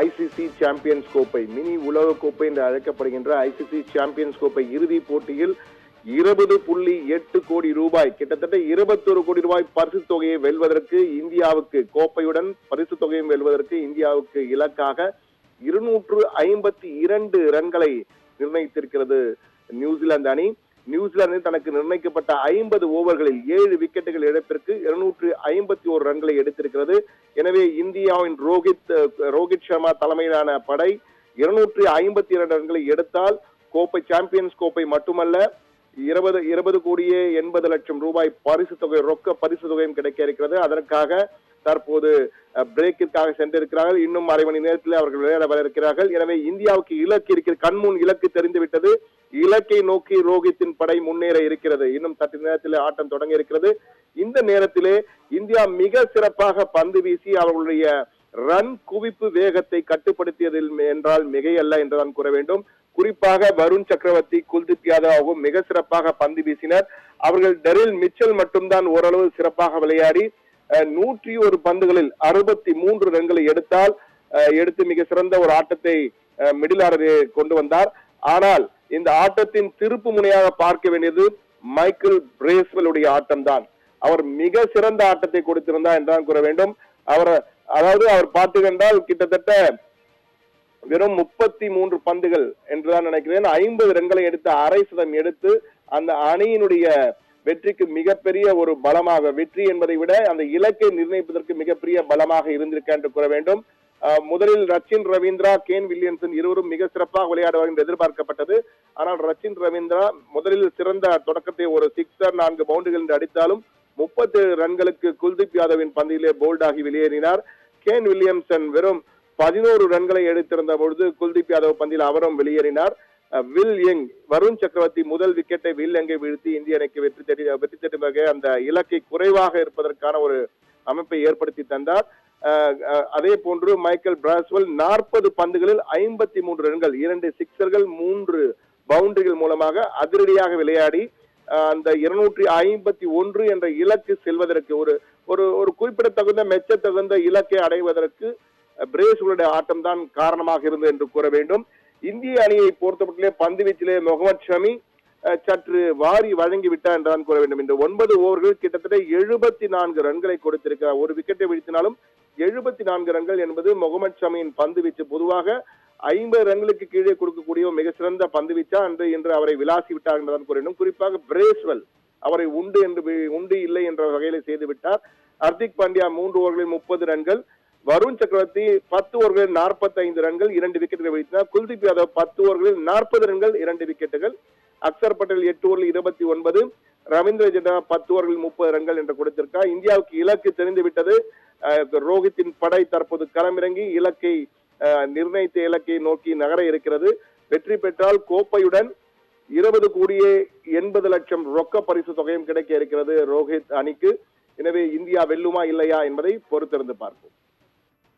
ICC champions கோப்பை, mini உலக கோப்பை என்று அழைக்கப்படுகின்ற ஐசிசி சாம்பியன்ஸ் கோப்பை இறுதி போட்டியில் 20.8 கோடி ரூபாய், கிட்டத்தட்ட 21 கோடி ரூபாய் பரிசு தொகையை வெல்வதற்கு இந்தியாவுக்கு, கோப்பையுடன் பரிசு தொகையும் வெல்வதற்கு இந்தியாவுக்கு இலக்காக 252 ரன்களை நிர்ணயித்திருக்கிறது நியூசிலாந்து அணி. நியூசிலாந்து தனக்கு நிர்ணயிக்கப்பட்ட 50 ஓவர்களில் 7 விக்கெட்டுகள் இழப்பிற்கு 251 ரன்களை எடுத்திருக்கிறது. எனவே இந்தியாவின் ரோஹித் சர்மா தலைமையிலான படை 252 ரன்களை எடுத்தால் கோப்பை, சாம்பியன்ஸ் கோப்பை மட்டுமல்ல, 20 கோடியே 80 லட்சம் ரூபாய் பரிசு தொகை, ரொக்க பரிசு தொகையும் கிடைக்க இருக்கிறது. அதற்காக தற்போது பிரேக்கிற்காக சென்றிருக்கிறார்கள். இன்னும் அரை மணி நேரத்தில் அவர்கள் விளையாட வர இருக்கிறார்கள். எனவே இந்தியாவுக்கு இலக்கு இருக்கிறது, கண்முன் இலக்கு தெரிந்துவிட்டது. இலக்கை நோக்கி ரோஹித்தின் படை முன்னேற இருக்கிறது. இன்னும் சற்று நேரத்தில் ஆட்டம் தொடங்க இருக்கிறது. இந்த நேரத்திலே இந்தியா மிக சிறப்பாக பந்து வீசி அவர்களுடைய ரன் குவிப்பு வேகத்தை கட்டுப்படுத்தியதில் என்றால் மிகையல்ல என்றுதான் கூற வேண்டும். குறிப்பாக வருண் சக்கரவர்த்தி, குல்தீப் யாதவும் மிக சிறப்பாக பந்து வீசினர். அவர்கள் டெரில் மிச்சல் மட்டும்தான் ஓரளவு சிறப்பாக விளையாடி 101 பந்துகளில் 63 ரன்களை எடுத்து மிக சிறந்த ஒரு ஆட்டத்தை மிடில் ஆர்டரில் கொண்டு வந்தார். ஆனால் இந்த ஆட்டத்தின் திருப்பு முனையாக பார்க்க வேண்டியது மைக்கேல் பிரேஸ்வெல்லுடைய ஆட்டம்தான். அவர் மிக சிறந்த ஆட்டத்தை கொடுத்திருந்தார் என்றுதான் கூற வேண்டும். அவர் பார்த்துக்கொண்டால் கிட்டத்தட்ட வெறும் 33 பந்துகள் என்றுதான் நினைக்கிறேன், 50 ரன்களை எடுத்து, அரை சதம் எடுத்து அந்த அணியினுடைய வெற்றிக்கு மிகப்பெரிய ஒரு பலமாக, வெற்றி என்பதை விட அந்த இலக்கை நிர்ணயிப்பதற்கு மிகப்பெரிய பலமாக இருந்திருக்க என்று கூற வேண்டும். முதலில் ரச்சின் ரவீந்திரா, கேன் வில்லியம்சன் இருவரும் மிக சிறப்பாக விளையாடுவார் என்று எதிர்பார்க்கப்பட்டது. ஆனால் ரச்சின் ரவீந்திரா முதலில் சிறந்த தொடக்கத்தை, ஒரு 6 4 பவுண்டுகள் என்று அடித்தாலும் 30 ரன்களுக்கு குல்தீப் யாதவின் பந்திலே போல்டாகி வெளியேறினார். கேன் வில்லியம்சன் வெறும் 11 ரன்களை எடுத்திருந்த பொழுது குல்தீப் யாதவ் பந்தில் அவரும் வெளியேறினார். வில் யங், வருண் சக்கரவர்த்தி முதல் விக்கெட்டை வில் யங்கை வீழ்த்தி இந்திய அணிக்கு வெற்றி தட்டி அந்த இலக்கை குறைவாக இருப்பதற்கான ஒரு அமைப்பை ஏற்படுத்தி தந்தார். அதே போன்று மைக்கேல் பிராஸ்வெல் 40 பந்துகளில் 53 ரன்கள், 2 சிக்ஸர்கள் 3 பவுண்டரிகள் மூலமாக அதிரடியாக விளையாடி அந்த 251 என்ற இலக்கு செல்வதற்கு, ஒரு குறிப்பிடத்தகுந்த மெச்சத்தகுந்த இலக்கை அடைவதற்கு பிரேஸ்வெல்லுடைய ஆட்டம் தான் காரணமாக இருந்தது என்று கூற வேண்டும். இந்திய அணியை பொறுத்தமட்டிலே பந்து வீச்சிலே முகமது ஷமி சற்று வாரி வழங்கிவிட்டார் என்றுதான் கூற வேண்டும். இந்த 9 ஓவர்கள் கிட்டத்தட்ட 74 ரன்களை கொடுத்திருக்கிறார். ஒரு விக்கெட்டை வீழ்த்தினாலும் 74 ரன்கள் என்பது முகமது ஷமியின் பந்து வீச்சு. பொதுவாக 50 ரன்களுக்கு கீழே கொடுக்கக்கூடிய மிக சிறந்த பந்து வீச்சா என்று அவரை விளாசி விட்டார் என்றுதான் கூற வேண்டும். குறிப்பாக பிரேஸ்வெல் அவரை உண்டு இல்லை என்ற வகையில செய்து விட்டார். ஹர்திக் பாண்டியா 3 ஓவர்களில் 30 ரன்கள், வருண் சக்கரவர்த்தி 10 ஓவர்களில் 45 ரன்கள், 2 விக்கெட்டுகள் வீழ்த்தினார். குல்தீப் யாதவ் 10 ஓவர்களில் 40 ரன்கள், 2 விக்கெட்டுகள். அக்சர் பட்டேல் 8 ஓவரில் 29, ரவீந்திர ஜடேஜா 10 ஓவர்களில் 30 ரன்கள் என்று கொடுத்திருக்கார். இந்தியாவுக்கு இலக்கு தெரிந்துவிட்டது. ரோஹித்தின் படை தற்போது களமிறங்கி நிர்ணயித்த இலக்கை நோக்கி நகர இருக்கிறது. வெற்றி பெற்றால் கோப்பையுடன் 20 கோடியே 80 லட்சம் ரொக்க பரிசு தொகையும் கிடைக்க இருக்கிறது ரோஹித் அணிக்கு. எனவே இந்தியா வெல்லுமா இல்லையா என்பதை பொறுத்திருந்து பார்ப்போம்.